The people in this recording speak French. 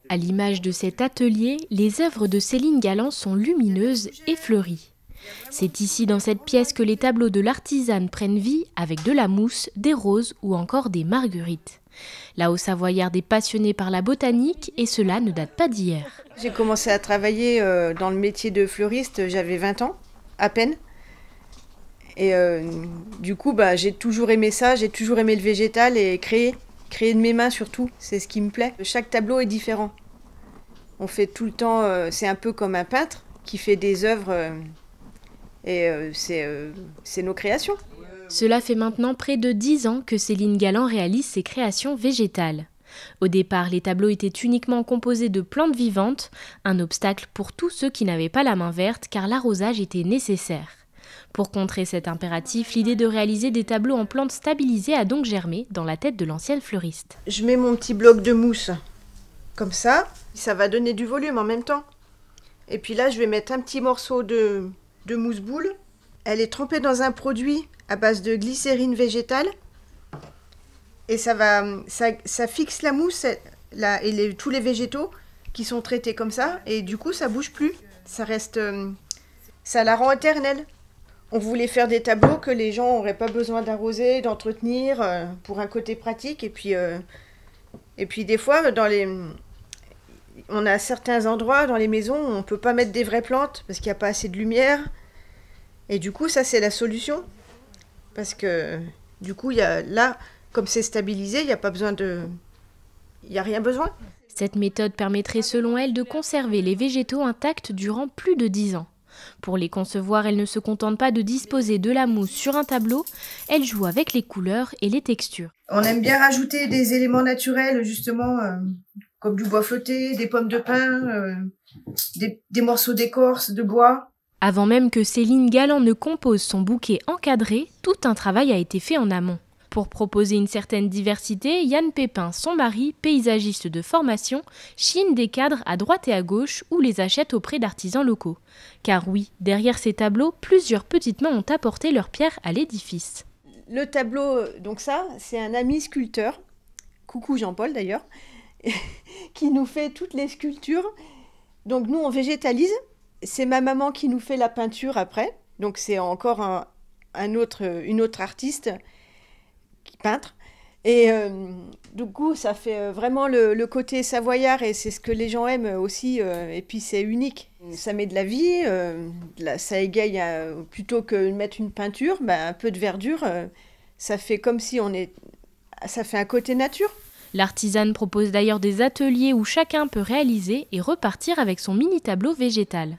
À l'image de cet atelier, les œuvres de Céline Galland sont lumineuses et fleuries. C'est ici, dans cette pièce, que les tableaux de l'artisane prennent vie avec de la mousse, des roses ou encore des marguerites. La Haute-Savoyarde est passionnée par la botanique et cela ne date pas d'hier. J'ai commencé à travailler dans le métier de fleuriste, j'avais 20 ans, à peine. Et du coup, j'ai toujours aimé ça, j'ai toujours aimé le végétal et créer de mes mains surtout, c'est ce qui me plaît. Chaque tableau est différent. On fait tout le temps, c'est un peu comme un peintre qui fait des œuvres c'est nos créations. Cela fait maintenant près de 10 ans que Céline Galland réalise ses créations végétales. Au départ, les tableaux étaient uniquement composés de plantes vivantes, un obstacle pour tous ceux qui n'avaient pas la main verte car l'arrosage était nécessaire. Pour contrer cet impératif, l'idée de réaliser des tableaux en plantes stabilisées a donc germé dans la tête de l'ancienne fleuriste. Je mets mon petit bloc de mousse comme ça va donner du volume en même temps. Et puis là, je vais mettre un petit morceau de mousse boule. Elle est trempée dans un produit à base de glycérine végétale. Et ça fixe la mousse et tous les végétaux qui sont traités comme ça. Et du coup, ça bouge plus. Ça reste, ça la rend éternelle. On voulait faire des tableaux que les gens n'auraient pas besoin d'arroser, d'entretenir, pour un côté pratique. Et puis des fois, on a certains endroits dans les maisons où on ne peut pas mettre des vraies plantes parce qu'il n'y a pas assez de lumière. Et du coup, ça, c'est la solution. Parce que du coup, là, comme c'est stabilisé, il n'y a pas besoin il n'y a rien besoin. Cette méthode permettrait, selon elle, de conserver les végétaux intacts durant plus de 10 ans. Pour les concevoir, elle ne se contente pas de disposer de la mousse sur un tableau, elle joue avec les couleurs et les textures. On aime bien rajouter des éléments naturels, justement, comme du bois flotté, des pommes de pin, des morceaux d'écorce, de bois. Avant même que Céline Galland ne compose son bouquet encadré, tout un travail a été fait en amont. Pour proposer une certaine diversité, Yann Pépin, son mari, paysagiste de formation, chine des cadres à droite et à gauche ou les achète auprès d'artisans locaux. Car oui, derrière ces tableaux, plusieurs petites mains ont apporté leur pierre à l'édifice. Le tableau, donc ça, c'est un ami sculpteur, coucou Jean-Paul d'ailleurs, qui nous fait toutes les sculptures. Donc nous, on végétalise. C'est ma maman qui nous fait la peinture après. Donc c'est encore une autre artiste, peintre. Et du coup, ça fait vraiment le côté savoyard et c'est ce que les gens aiment aussi. Et puis c'est unique. Ça met de la vie, ça égaye plutôt que de mettre une peinture, un peu de verdure. Ça fait comme si ça fait un côté nature. L'artisane propose d'ailleurs des ateliers où chacun peut réaliser et repartir avec son mini tableau végétal.